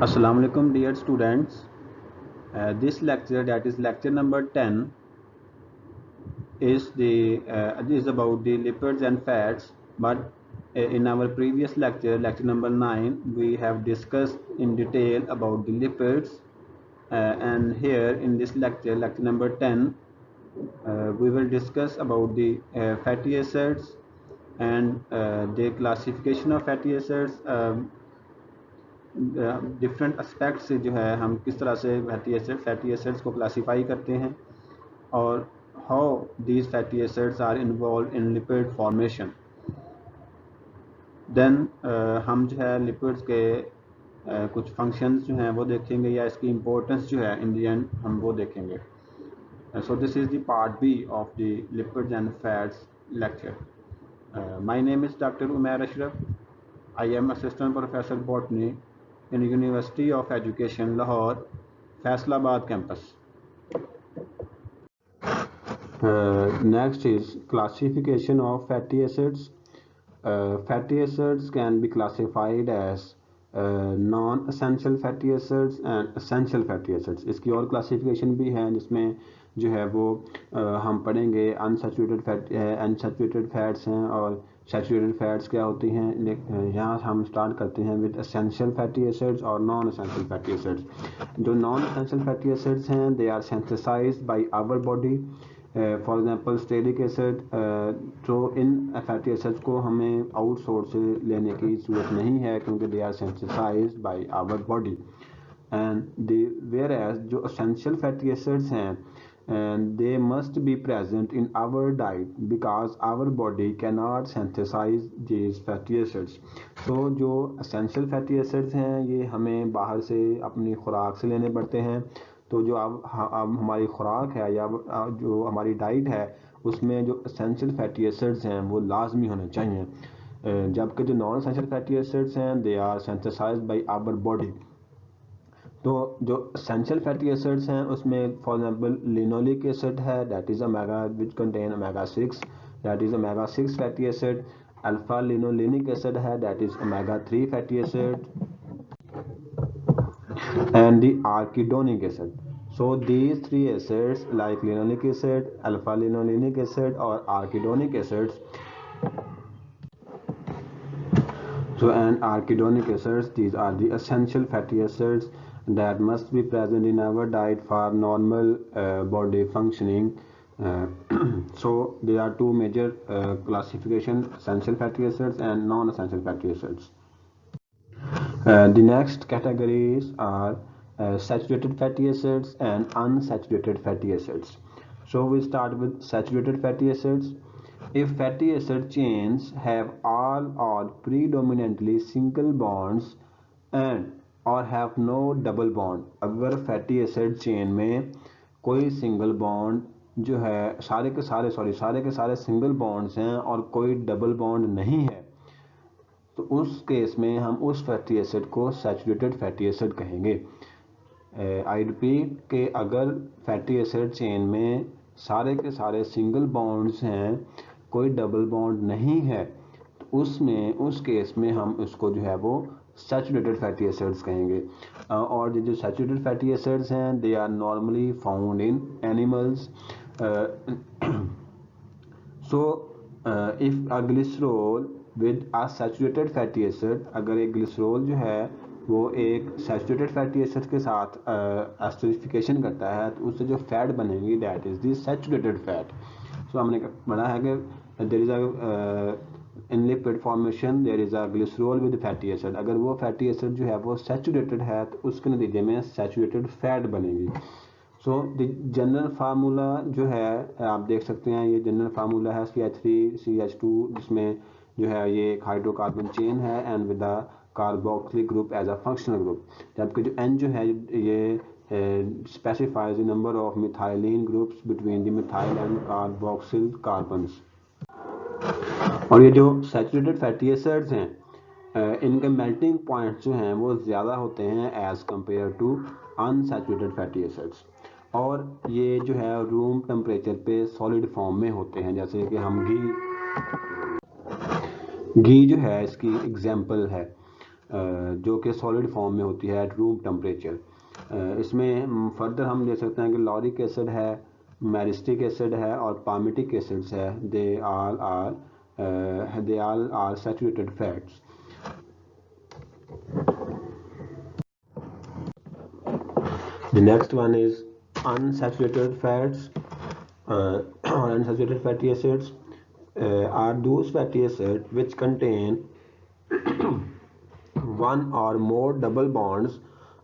Assalamu alaikum dear students. This lecture, that is lecture number 10, is about the lipids and fats. But in our previous lecture, lecture number 9, we have discussed in detail about the lipids. And here in this lecture, lecture number 10, we will discuss about the fatty acids and the classification of fatty acids. Different aspect से जो है हम किस तरह से fatty acids को classify करते हैं और how these fatty acids are involve in lipid formation. Then हम जो है लिपिड्स के कुछ फंक्शंस जो हैं वो देखेंगे या इसकी इम्पोर्टेंस जो है इन द एंड हम वो देखेंगे। So this is the part B of the lipids and fats lecture. My name is doctor Umair Ashraf. I am assistant professor botany in University of Education Lahore, Faisalabad campus. Next is classification of fatty acids. Fatty acids can be classified as non-essential fatty acids and essential fatty acids. इसकी और classification भी है जिसमें जो है वो हम पढ़ेंगे अनसैचुरेटेड फैट्स हैं और सैचुरेटेड फैट्स क्या होती हैं। यहाँ हम स्टार्ट करते हैं विद एसेंशियल फैटी एसिड्स और नॉन एसेंशियल फैटी एसिड्स। जो नॉन एसेंशियल फैटी एसिड्स हैं they are synthesized by our body. For example stearic acid. तो इन फैटी एसिड्स को हमें आउटसोर्स से लेने की ज़रूरत नहीं है क्योंकि they are synthesized by our body. And they were as जो एसेंशियल फैटी एसिड्स हैं and they must be present in our diet because our body cannot synthesize these fatty acids. तो जो essential fatty acids हैं ये हमें बाहर से अपनी खुराक से लेने पड़ते हैं। तो जो अब हमारी खुराक है या जो हमारी डाइट है उसमें जो essential fatty acids हैं वो लाजमी होने चाहिए, जबकि जो non essential fatty acids हैं they are synthesized by our body. तो जो एसेंशियल फैटी एसिड्स हैं उसमें फॉर एग्जांपल लिनोलिक एसिड है that is omega which contain omega 6, that is omega 6 fatty acid. Alpha linolenic acid है that is omega 3 fatty acid and the arachidonic acid. So these three acids like linoleic acid, alpha linolenic acid और arachidonic acids, so and arachidonic acids, these are the essential fatty acids that must be present in our diet for normal body functioning. So there are two major classification: essential fatty acids and non-essential fatty acids. The next categories are saturated fatty acids and unsaturated fatty acids. So we start with saturated fatty acids. If fatty acid chains have all or predominantly single bonds and or have no double bond, अगर fatty acid chain में कोई single bond जो है सारे के सारे single bonds हैं और कोई double bond नहीं है तो उस केस में हम उस फैटी एसिड को सैचुरेटेड फैटी एसिड कहेंगे। आई रिपीट कि अगर फैटी एसिड चेन में सारे के सारे सिंगल बॉन्ड्स हैं कोई डबल बॉन्ड नहीं है तो उस केस में हम उसको जो है वो सैचुरेटेड फैटी एसिड्स कहेंगे। और जो सैचुरेटेड फैटी एसिड्स हैं they are normally found in animals. So if a glycerol with a saturated fatty acid, अगर एक ग्लिसरॉल जो है वो एक सैचुरेटेड फैटी एसिड के साथ एस्टरिफिकेशन करता है तो उससे जो फैट बनेगी that is the saturated fat. So हमने पढ़ा है कि there is a in lipid formation there is a glycerol with fatty acid, अगर वो फैटी एसिड जो है वो सैचुरेटेड है तो उसके नतीजे में सैचुरेटेड फैट बनेगी। सो द जनरल फार्मूला जो है आप देख सकते हैं, ये जनरल फार्मूला है CH3CH2 जिसमें जो है ये एक हाइड्रोकार्बन चेन है and with the carboxylic group as a functional group, जबकि जो N जो है ये specifies the number of methylene groups between the methyl and carboxyl carbons। और ये जो सैचुरेटेड फैटी एसिड्स हैं इनके मेल्टिंग पॉइंट्स जो हैं वो ज़्यादा होते हैं as compare to unsaturated fatty acids, और ये जो है रूम टेम्परेचर पे सॉलिड फॉर्म में होते हैं। जैसे कि हम घी जो है इसकी एग्जांपल है। जो कि सॉलिड फॉर्म में होती है एट रूम टेम्परेचर। इसमें फर्दर हम देख सकते हैं कि लॉरिक एसिड है, मैरिस्टिक एसिड है और पामिटिक एसिड्स है। They all are saturated fats. The next one is unsaturated fats or unsaturated fatty acids are those fatty acids which contain one or more double bonds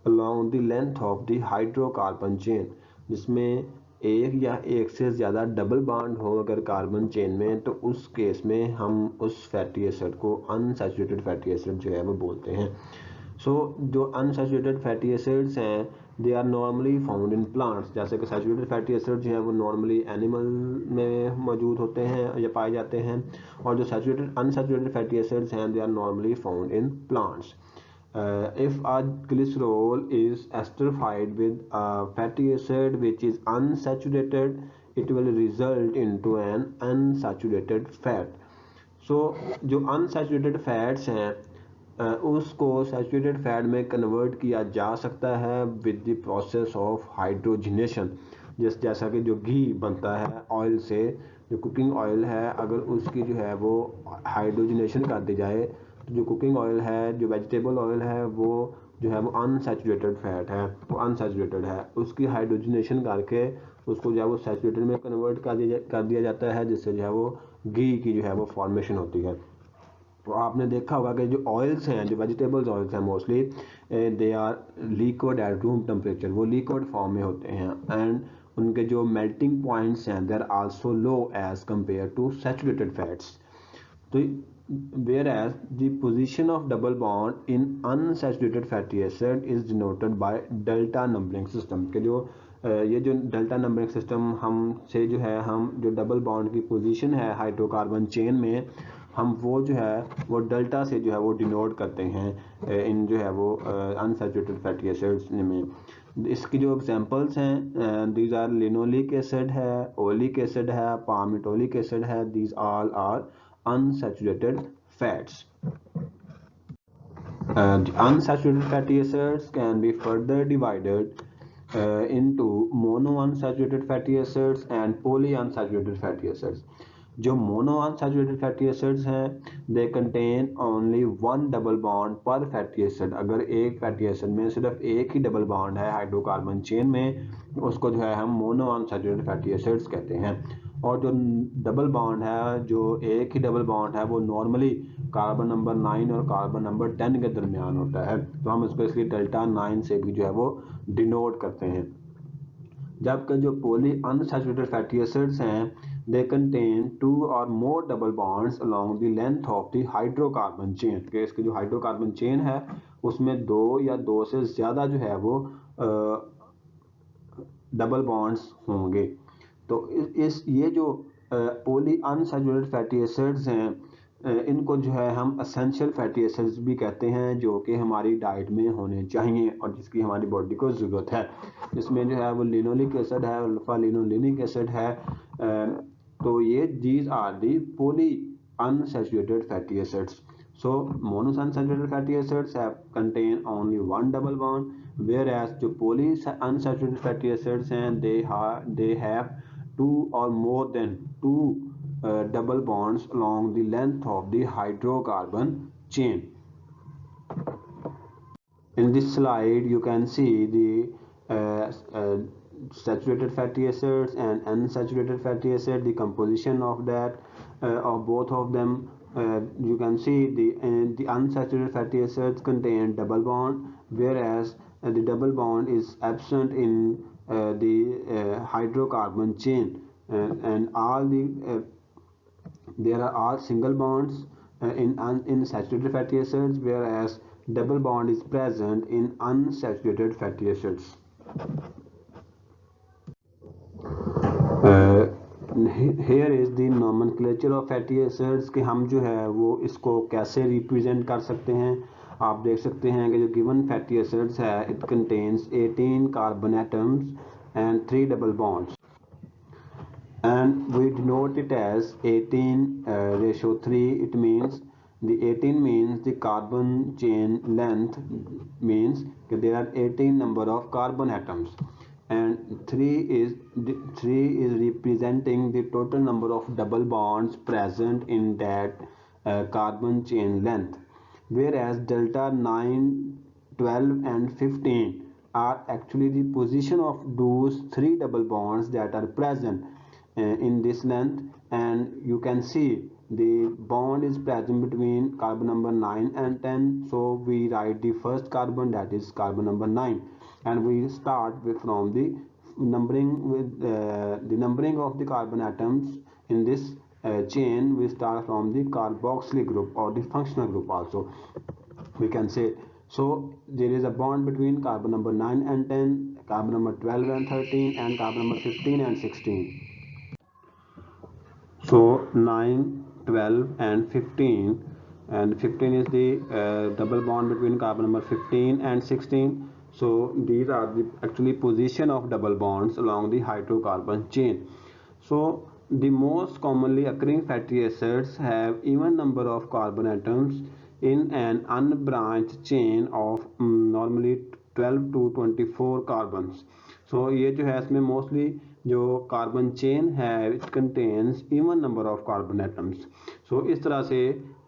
along the length of the hydrocarbon chain, जिसमें एक या एक से ज़्यादा double bond हो अगर carbon chain में, तो उस केस में हम उस फैटी एसिड को अनसैचुरेटेड फैटी एसिड जो है वो बोलते हैं। जो अनसैचुरेटेड फैटी एसिड्स हैं they are normally found in plants. जैसे कि सैचुरेटेड फैटी एसिड जो है वो नॉर्मली एनिमल में मौजूद होते हैं या पाए जाते हैं, और जो अनसैचुरेटेड फैटी एसिड्स हैं they are normally found in plants. If a glycerol is esterified with a fatty acid which is unsaturated, it will result into an unsaturated fat. जो unsaturated fats हैं उसको सैचुरेटेड फैट में convert किया जा सकता है with the process of hydrogenation. जैसा कि जो घी बनता है ऑयल से, जो कुकिंग ऑयल है, अगर उसकी जो है वो हाइड्रोजनेशन कर दी जाए तो जो कुकिंग ऑयल है, जो वेजिटेबल ऑयल है, वो जो है वो अनसैचुरेटेड फैट है, वो अनसैचुरेटेड है। उसकी हाइड्रोजनेशन करके उसको जो है वो सैचुरेटेड में कन्वर्ट कर दिया जाता है, जिससे जो है वो घी की जो है वो फॉर्मेशन होती है। तो आपने देखा होगा कि जो ऑयल्स हैं, जो वेजिटेबल्स ऑयल्स हैं mostly they are liquid at room temperature, वो लिक्विड फॉर्म में होते हैं, एंड उनके जो मेल्टिंग पॉइंट्स हैं they are also low as compare to saturated fats. तो whereas the position of double bond in unsaturated fatty acid is denoted by delta numbering system के जो ये जो डेल्टा नंबरिंग सिस्टम हम जो डबल बॉन्ड की position है hydrocarbon chain में, हम वो जो है वो डेल्टा से जो है वो डिनोट करते हैं इन जो है वो अनसैचुरेटेड फैटी एसिड्स में। इसकी जो एग्जांपल्स हैं दीज आर लिनोलिक एसिड है, ओलिक एसिड है, पामिटोलिक एसिड है। These all are unsaturated fats. The unsaturated fatty acids can be further divided into monounsaturated fatty acids and polyunsaturated fatty acids. जो monounsaturated fatty acids हैं they contain only one double bond per fatty acid। अगर एक fatty acid में सिर्फ एक ही double bond है hydrocarbon chain में, उसको जो है हम monounsaturated fatty acids कहते हैं। और जो डबल बॉन्ड है, जो एक ही डबल बॉन्ड है, वो नॉर्मली कार्बन नंबर 9 और कार्बन नंबर 10 के दरमियान होता है, तो हम इसको इसलिए डेल्टा 9 से भी जो है वो डिनोट करते हैं। जबकि जो पोली अनसैचुरेटेड फैटी एसिड्स हैं दे कंटेन 2 और more double bonds along the length of the hydrocarbon chain. के इसकी जो हाइड्रोकार्बन चेन है उसमें दो या दो से ज़्यादा जो है वो डबल बॉन्ड्स होंगे। तो ये जो पोली अनसैचुरेटेड फैटी एसिड्स हैं इनको जो है हम एसेंशियल फैटी एसिड्स भी कहते हैं, जो कि हमारी डाइट में होने चाहिए और जिसकी हमारी बॉडी को ज़रूरत है। इसमें जो है वो लिनोलिक एसिड है, अल्फा लिनोलेनिक एसिड है। तो ये these are the poly unsaturated fatty acids. So monounsaturated fatty acids have contain only one double bond, whereas the polyunsaturated fatty acids and they have two or more than two double bonds along the length of the hydrocarbon chain. In this slide you can see the saturated fatty acids and unsaturated fatty acid, the composition of that of both of them. You can see the unsaturated fatty acids contain double bond, whereas the double bond is absent in the hydrocarbon chain, and there are all single bonds in saturated fatty acids, whereas double bond is present in unsaturated fatty acids. Here is the nomenclature of fatty acids कि हम जो है वो इसको कैसे represent कर सकते हैं। आप देख सकते हैं कि जो गिवन फैटी एसिड्स है it contains 18 carbon atoms and 3 double bonds, and we denote it as 18 ratio 3. It means The 18 means the carbon chain length, means that there are 18 number of carbon atoms, and 3 is representing the total number of double bonds present in that carbon chain length, whereas delta 9, 12 and 15 are actually the position of those 3 double bonds that are present in this length. And you can see the bond is present between carbon number 9 and 10, so we write the first carbon, that is carbon number 9, and we start from the numbering with the numbering of the carbon atoms in this chain. We start from the carboxylic group or the functional group also, we can say. So there is a bond between carbon number 9 and 10, carbon number 12 and 13, and carbon number 15 and 16. So 9, 12 and 15, and 15 is the double bond between carbon number 15 and 16. So these are the actually position of double bonds along the hydrocarbon chain. So the most commonly occurring fatty acids have even number of carbon atoms in an unbranched chain of normally 12 to 24 carbons. So ये जो है इसमें mostly जो carbon chain है it contains even number of carbon atoms. So इस तरह से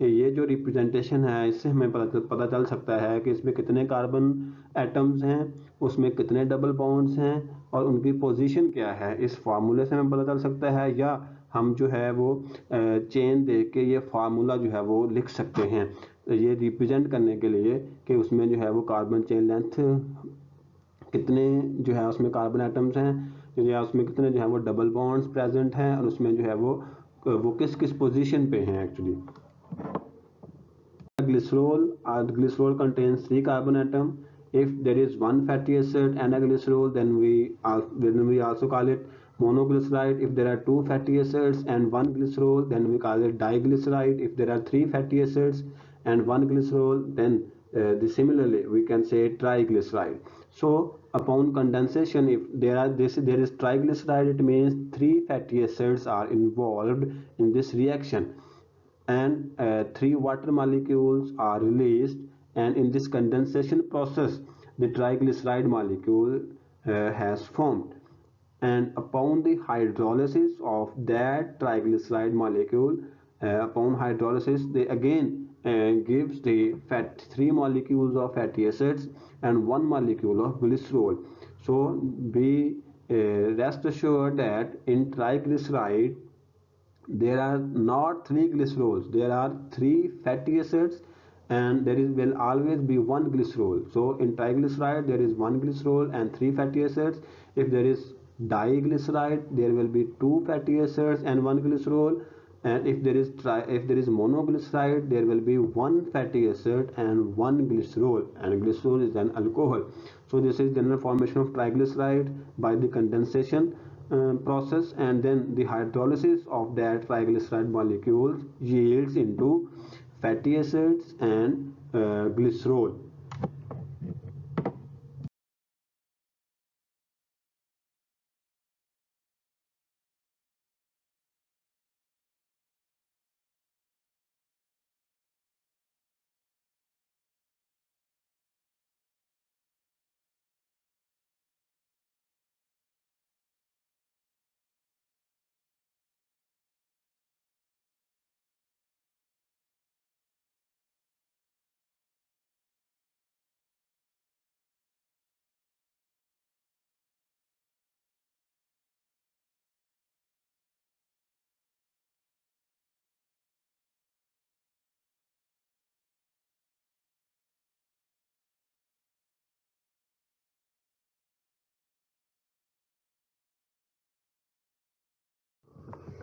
ये जो रिप्रेजेंटेशन है इससे हमें पता चल सकता है कि इसमें कितने कार्बन एटम्स हैं, उसमें कितने डबल बॉन्ड्स हैं और उनकी पोजीशन क्या है. इस फार्मूले से हमें पता चल सकता है, या हम जो है वो चेन देख के ये फार्मूला जो है वो लिख सकते हैं ये रिप्रेजेंट करने के लिए कि उसमें जो है वो कार्बन चेन लेंथ कितने जो है उसमें कार्बन एटम्स हैं, या उसमें कितने जो है वो डबल बॉन्ड्स प्रेजेंट हैं, और उसमें जो है वो किस किस पोजीशन पे हैं actually. Glycerol contains 3 carbon atom. If there is one fatty acid and a glycerol, then we also call it monoglyceride. If there are 2 fatty acids and 1 glycerol, then we call it diglyceride. If there are 3 fatty acids and 1 glycerol, then similarly we can say triglyceride. So upon condensation, if there is triglyceride, it means 3 fatty acids are involved in this reaction, and 3 water molecules are released, and in this condensation process the triglyceride molecule has formed, and upon the hydrolysis of that triglyceride molecule, upon hydrolysis they again gives the 3 molecules of fatty acids and 1 molecule of glycerol. So we rest assured that in triglyceride there are not 3 glycerols, there are 3 fatty acids, and there will always be 1 glycerol. So in triglyceride there is 1 glycerol and 3 fatty acids. If there is diglyceride, there will be 2 fatty acids and 1 glycerol, and if there is monoglyceride, there will be 1 fatty acid and 1 glycerol, and glycerol is an alcohol. So this is general formation of triglyceride by the condensation process, and then the hydrolysis of that triglyceride molecule yields into fatty acids and glycerol.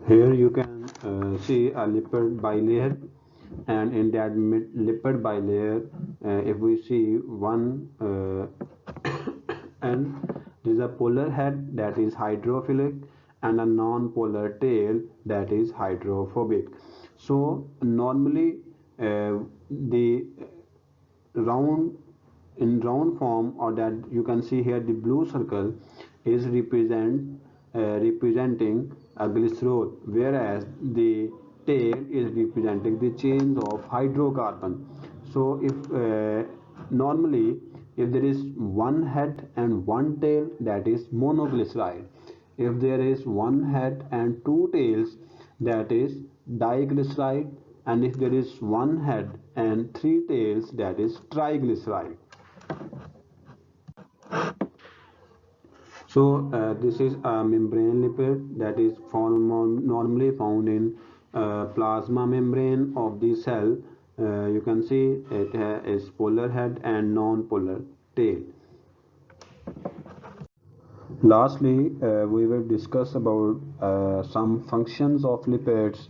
Here you can see a lipid bilayer, and in that lipid bilayer, if we see one and there is a polar head that is hydrophilic and a non-polar tail that is hydrophobic. So normally the round in round form, or that you can see here the blue circle is representing a glycerol, whereas the tail is representing the chains of hydrocarbon. So if normally if there is one head and one tail, that is monoglyceride. If there is one head and two tails, that is diglyceride. And if there is one head and three tails, that is triglyceride. So this is a membrane lipid that is normally found in plasma membrane of the cell. You can see it is polar head and non-polar tail. Lastly, we will discuss about some functions of lipids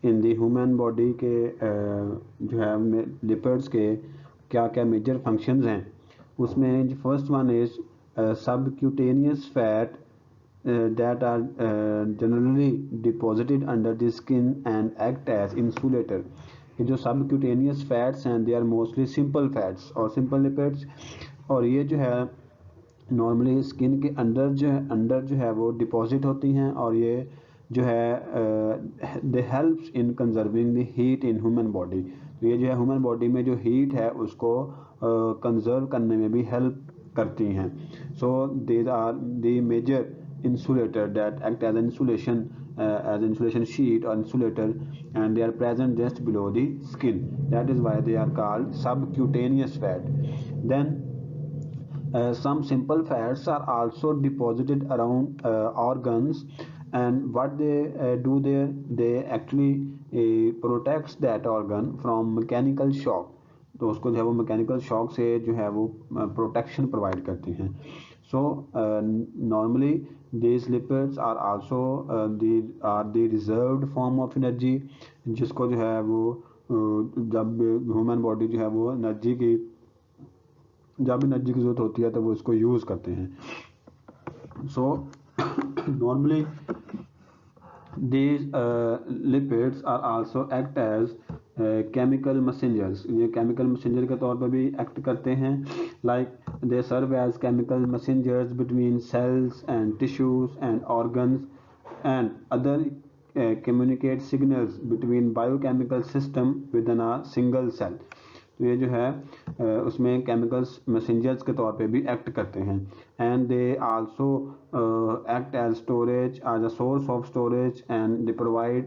in the human body के जो है lipids के क्या क्या major functions हैं. उसमें first one is subcutaneous fat that are generally deposited under the skin and act as insulator. ये जो subcutaneous fats हैं, they are mostly simple fats और simple lipids, और ये जो है नॉर्मली स्किन के अंदर जो है वो डिपॉजिट होती हैं, और ये जो है दे helps in conserving the heat in human body. तो ये जो है ह्यूमन बॉडी में जो हीट है उसको कंजर्व करने में भी हेल्प करती हैं. So these are the major insulator that act as insulation sheet or insulator, and they are present just below the skin. That is why they are called subcutaneous fat. Then some simple fats are also deposited around organs, and what they do there, they actually protects that organ from mechanical shock. तो उसको जो है वो mechanical shock से जो है वो protection provide करती हैं. So normally these lipids are also the reserved form of energy, जिसको जो है वो जब ह्यूमन बॉडी जो है वो जब एनर्जी की जरूरत होती है तो वो इसको यूज करते हैं. So normally these lipids are also act as chemical messengers. ये chemical messenger के तौर पर भी act करते हैं. Like they serve as chemical messengers between cells and tissues and organs, and other communicate signals between biochemical system within a single cell. तो ये जो है उसमें केमिकल्स मैसेंजर्स के तौर पे भी एक्ट करते हैं. And they also act as storage, as a source of storage, and they provide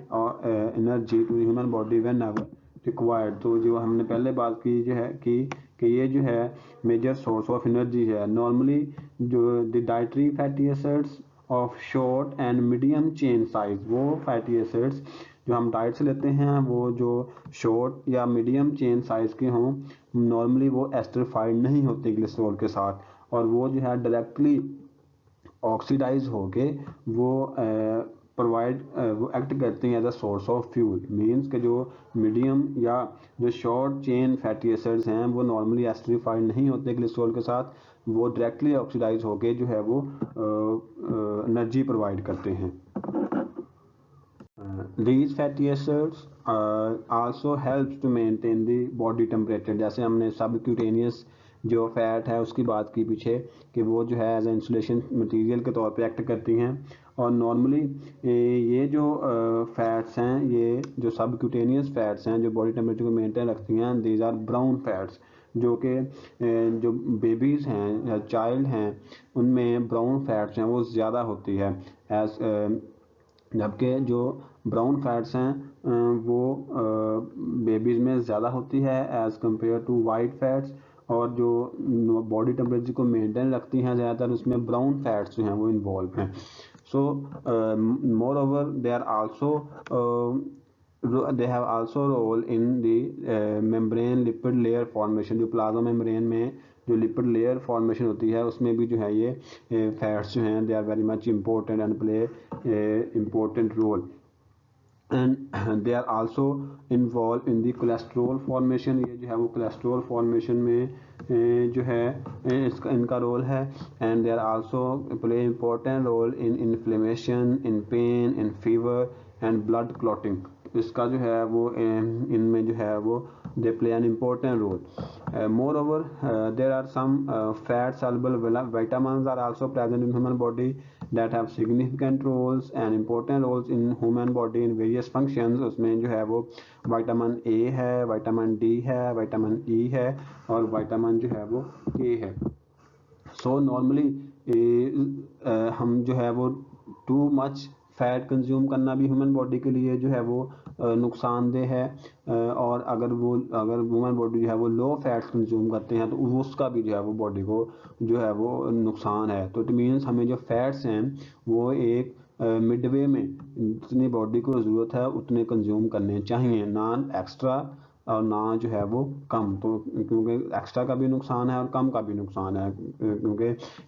energy to human body whenever required. तो जो हमने पहले बात की जो है कि ये जो है मेजर सोर्स ऑफ एनर्जी है. नॉर्मली जो the dietary fatty acids of short and medium chain size, वो फैटी एसिड्स जो हम डाइट से लेते हैं वो जो शॉर्ट या मीडियम चेन साइज के हों, नॉर्मली वो एस्टरिफाइड नहीं होते ग्लिसरॉल के साथ, और वो जो है डायरेक्टली ऑक्सीडाइज होके वो वो एक्ट करते हैं as a source of fuel. Means कि जो मीडियम या जो शॉर्ट चेन फैटी एसिड्स हैं वो नॉर्मली एस्टरिफाइड नहीं होते ग्लिसरॉल के साथ, वो डायरेक्टली ऑक्सीडाइज होके जो है वो एनर्जी प्रोवाइड करते हैं. These fatty acids also helps to maintain the body temperature. जैसे हमने subcutaneous जो फैट है उसकी बात की पीछे कि वो जो है एज ए इंसुलेशन मटेरियल के तौर पे एक्ट करती हैं. और नॉर्मली ये जो फैट्स हैं, ये जो सबक्यूटेनियस फैट्स हैं जो बॉडी टेम्परेचर को मेंटेन रखती हैं, दीज आर ब्राउन फैट्स, जो कि जो बेबीज़ हैं या चाइल्ड हैं उनमें ब्राउन फैट्स हैं वो ज़्यादा होती है एज, जबकि जो ब्राउन फैट्स हैं वो बेबीज़ में ज़्यादा होती है as compare to white fats. और जो बॉडी टेम्परेचर को मेंटेन रखती हैं ज़्यादातर उसमें ब्राउन फैट्स जो हैं वो इन्वॉल्व हैं. So moreover they are also they have also role in the membrane lipid layer formation. जो प्लाज्मा मेम्ब्रेन में जो लिपिड लेयर फॉर्मेशन होती है उसमें भी जो है ये फैट्स जो हैं they are very much important and play important role. And they are also involve in the cholesterol formation. ये जो है वो कोलेस्ट्रॉल फॉर्मेशन में जो है इनका रोल है. And they are also play important role in inflammation, in pain, in fever and blood clotting. इसका जो है वो इनमें जो है वो they play an important role. Moreover, there are some fat soluble vitamins are also present in human body that have significant roles and important roles in human body in various functions. उसमें जो है वो vitamin A है, vitamin D है, vitamin E है और vitamin जो है वो के है. सो नॉर्मली हम जो है वो टू मच फैट कंज्यूम करना भी ह्यूमन बॉडी के लिए जो है वो नुकसानदेह है. और अगर वुमन बॉडी जो है वो लो फैट्स कंज्यूम करते हैं तो उसका भी जो है वो बॉडी को जो है वो नुकसान है. तो इट मीन्स हमें जो फैट्स हैं वो एक मिडवे में जितनी बॉडी को ज़रूरत है उतने कंज्यूम करने चाहिए, ना एक्स्ट्रा और ना जो है वो कम. तो क्योंकि एक्स्ट्रा का भी नुकसान है और कम का भी नुकसान है, क्योंकि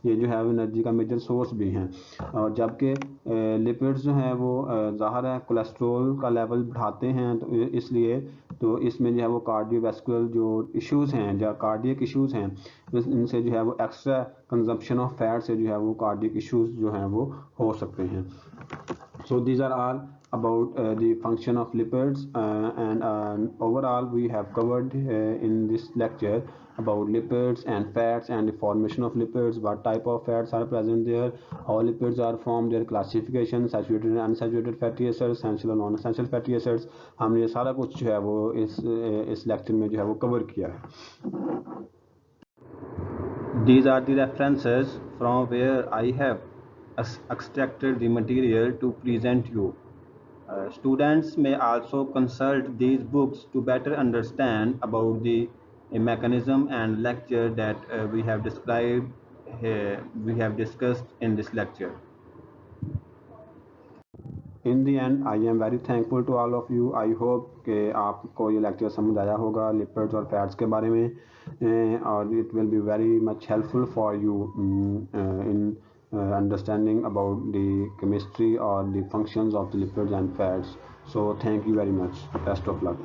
ये जो है वो एनर्जी का मेजर सोर्स भी हैं. और जबकि लिपिड्स जो हैं वो ज़ाहिर है कोलेस्ट्रॉल का लेवल बढ़ाते हैं, तो इसलिए तो इसमें जो है वो कार्डियोवैस्कुलर जो इश्यूज़ हैं या कार्डियक इश्यूज़ हैं इनसे जो है वो एक्स्ट्रा कंजप्शन ऑफ फैट से जो है वो कार्डियक इश्यूज़ जो हैं वो हो सकते हैं. So these are all about the function of lipids, and overall we have covered in this lecture about lipids and fats and the formation of lipids, what type of fats are present there, how lipids are formed, their classification, saturated and unsaturated fatty acids, essential and non-essential fatty acids. हमने ये सारा कुछ जो है वो इस lecture में जो है वो कवर किया है. These are the references from where I have extracted the material to present you. Students may also consult these books to better understand about the mechanism and lecture that we have discussed in this lecture. In the end, I am very thankful to all of you. I hope कि आपको ये lecture समझ आया होगा lipids और fats के बारे में, और it will be very much helpful for you in understanding about the chemistry or the functions of the lipids and fats. So thank you very much. Best of luck.